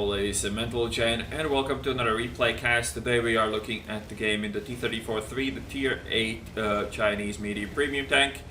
Hello ladies and Mental Jane, and welcome to another replay cast. Today we are looking at the game in the T-34-3, the Tier 8 Chinese medium premium tank.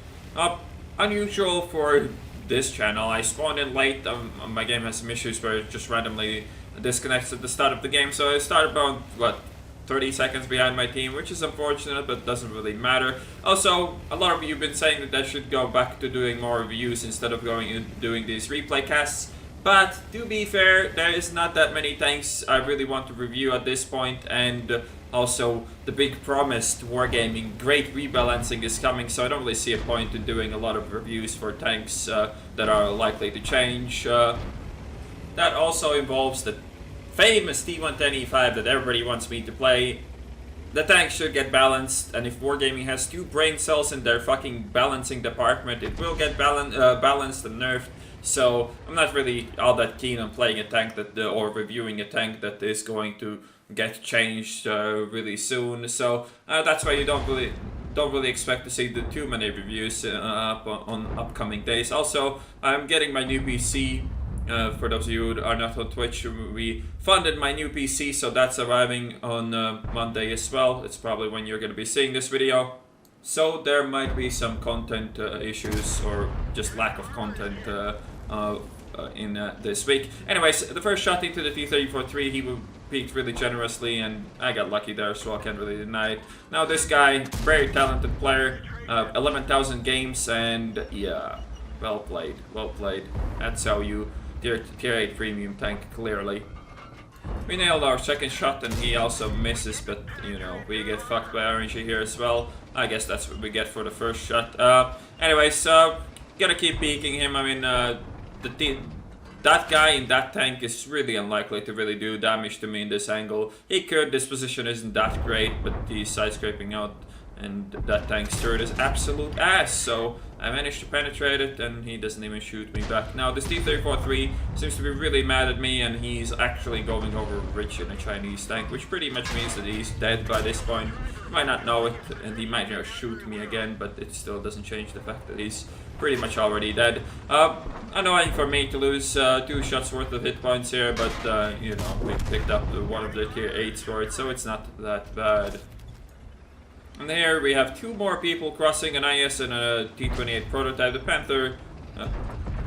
Unusual for this channel. I spawned in late, my game has some issues where it just randomly disconnects at the start of the game, so I started about, 30 seconds behind my team, which is unfortunate, but doesn't really matter. Also, a lot of you have been saying that I should go back to doing more reviews instead of going and doing these replay casts. But to be fair, there is not that many tanks I really want to review at this point, and also the big promised Wargaming great rebalancing is coming, so I don't really see a point in doing a lot of reviews for tanks that are likely to change. That also involves the famous T110E5 that everybody wants me to play. The tank should get balanced, and if Wargaming has 2 brain cells in their fucking balancing department, it will get balanced and nerfed. So I'm not really all that keen on playing a tank that, or reviewing a tank that is going to get changed really soon. So that's why you don't really expect to see too many reviews on upcoming days. Also, I'm getting my new PC. For those of you who are not on Twitch, we funded my new PC, so that's arriving on Monday as well. It's probably when you're going to be seeing this video. So there might be some content issues or just lack of content in this week. Anyways, the first shot into the T-34-3, he peaked really generously, and I got lucky there, so I can't really deny it. Now this guy, very talented player, 11,000 games, and yeah, well played, well played. That's how you tier 8 premium tank, clearly. We nailed our second shot, and he also misses, but you know, we get fucked by RNG here as well. I guess that's what we get for the first shot. Anyways, gotta keep peeking him. I mean, that guy in that tank is really unlikely to really do damage to me in this angle. He could, this position isn't that great, but he's side-scraping out, and that tank's turret is absolute ass, so I managed to penetrate it, and he doesn't even shoot me back. Now, this T-34-3 seems to be really mad at me, and he's actually going over rich in a Chinese tank, which pretty much means that he's dead by this point. He might not know it, and he might shoot me again, but it still doesn't change the fact that he's pretty much already dead. Annoying for me to lose 2 shots worth of hit points here, but, you know, we picked up one of the tier 8s for it, so it's not that bad. And here we have 2 more people crossing, an IS and a T-28 prototype. The Panther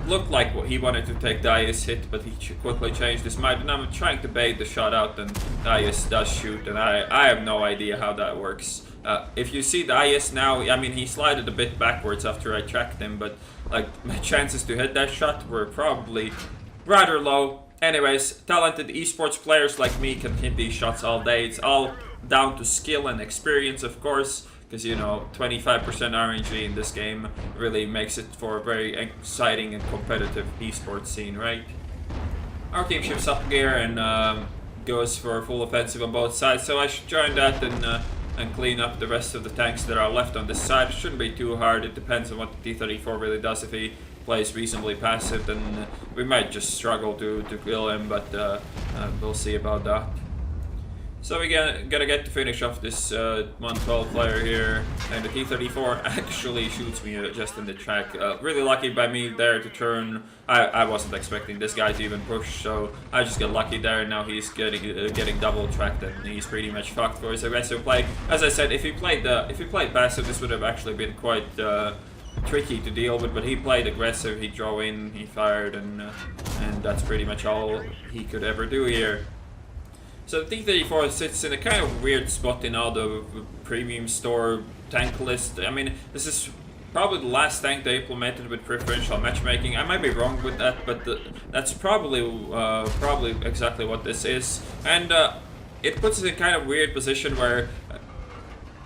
looked like he wanted to take the IS hit, but he quickly changed his mind. And I'm trying to bait the shot out, and the IS does shoot, and I have no idea how that works. If you see the IS now, I mean, he slided a bit backwards after I tracked him, but like my chances to hit that shot were probably rather low. Anyways, talented esports players like me can hit these shots all day. It's all down to skill and experience, of course, because, you know, 25% RNG in this game really makes it for a very exciting and competitive esports scene, right? Our team shifts up gear and goes for a full offensive on both sides, so I should join that and clean up the rest of the tanks that are left on this side. It shouldn't be too hard. It depends on what the T-34 really does. If he plays reasonably passive, then we might just struggle to kill him, but we'll see about that. So we gotta get to finish off this 112 player here, and the T-34 actually shoots me just in the track. Really lucky by me there to turn. I wasn't expecting this guy to even push, so I just got lucky there, and now he's getting double tracked, and he's pretty much fucked for his aggressive play. As I said, if he played passive, this would have actually been quite tricky to deal with, but he played aggressive. He drove in, he fired, and that's pretty much all he could ever do here. So the T-34 sits in a kind of weird spot in all the premium store tank list. I mean, this is probably the last tank they implemented with preferential matchmaking. I might be wrong with that, but that's probably exactly what this is. And it puts us in kind of weird position where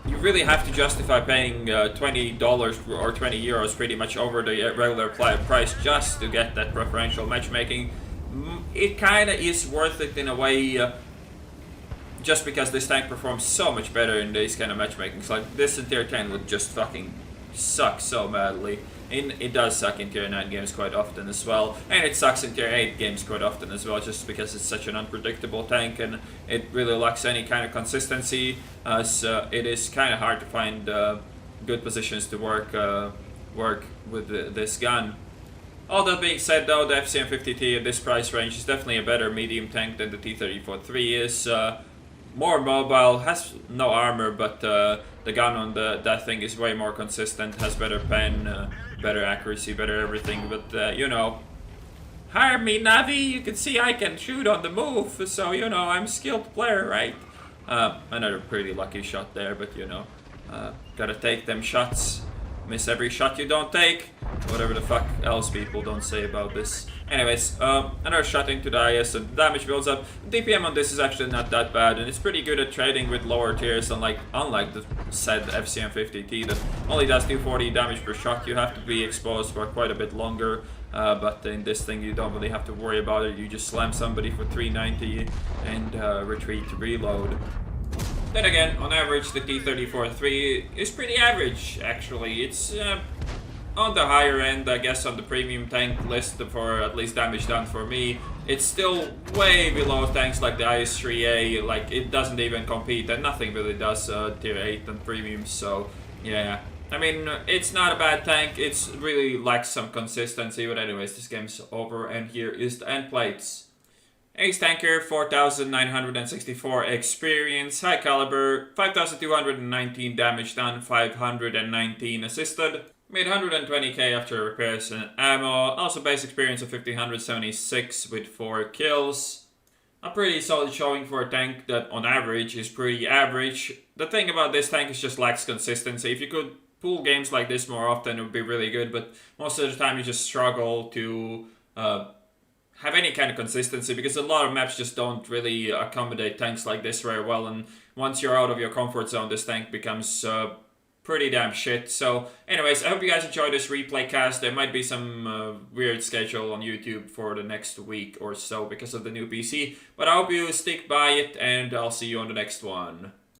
you really have to justify paying $20 or 20 euros pretty much over the regular price just to get that preferential matchmaking. It kind of is worth it in a way, just because this tank performs so much better in these kind of matchmakings. Like this in tier 10 would just fucking suck so badly. It does suck in tier 9 games quite often as well, and it sucks in tier 8 games quite often as well, just because it's such an unpredictable tank and it really lacks any kind of consistency, as it is kind of hard to find good positions to work with this gun. All that being said, though, the FCM50T at this price range is definitely a better medium tank than the T-34-3 is. More mobile, has no armor, but the gun on that thing is way more consistent, has better pen, better accuracy, better everything. But, you know, hire me, Navi. You can see I can shoot on the move, so, you know, I'm a skilled player, right? Another pretty lucky shot there, but, you know, gotta take them shots. Miss every shot you don't take. Whatever the fuck else people don't say about this. Anyways, another shot into the IS, so the damage builds up. DPM on this is actually not that bad, and it's pretty good at trading with lower tiers, unlike the said FCM50T that only does 240 damage per shot. You have to be exposed for quite a bit longer, but in this thing you don't really have to worry about it. You just slam somebody for 390 and retreat to reload. Then again, on average, the T-34-3 is pretty average, actually. It's on the higher end, I guess, on the premium tank list for at least damage done for me. It's still way below tanks like the IS-3A, like, it doesn't even compete, and nothing really does tier 8 and premium, so, yeah. I mean, it's not a bad tank, it's really lacks some consistency, but anyways, this game's over, and here is the end plates. Ace Tanker, 4,964 experience, high caliber, 5,219 damage done, 519 assisted, made 120k after repairs and ammo, also base experience of 1,576 with 4 kills. A pretty solid showing for a tank that on average is pretty average. The thing about this tank is just lacks consistency. If you could pull games like this more often, it would be really good, but most of the time you just struggle to have any kind of consistency because a lot of maps just don't really accommodate tanks like this very well, and once you're out of your comfort zone, this tank becomes pretty damn shit. So anyways, I hope you guys enjoyed this replay cast. There might be some weird schedule on YouTube for the next week or so because of the new PC, but I hope you stick by it, and I'll see you on the next one.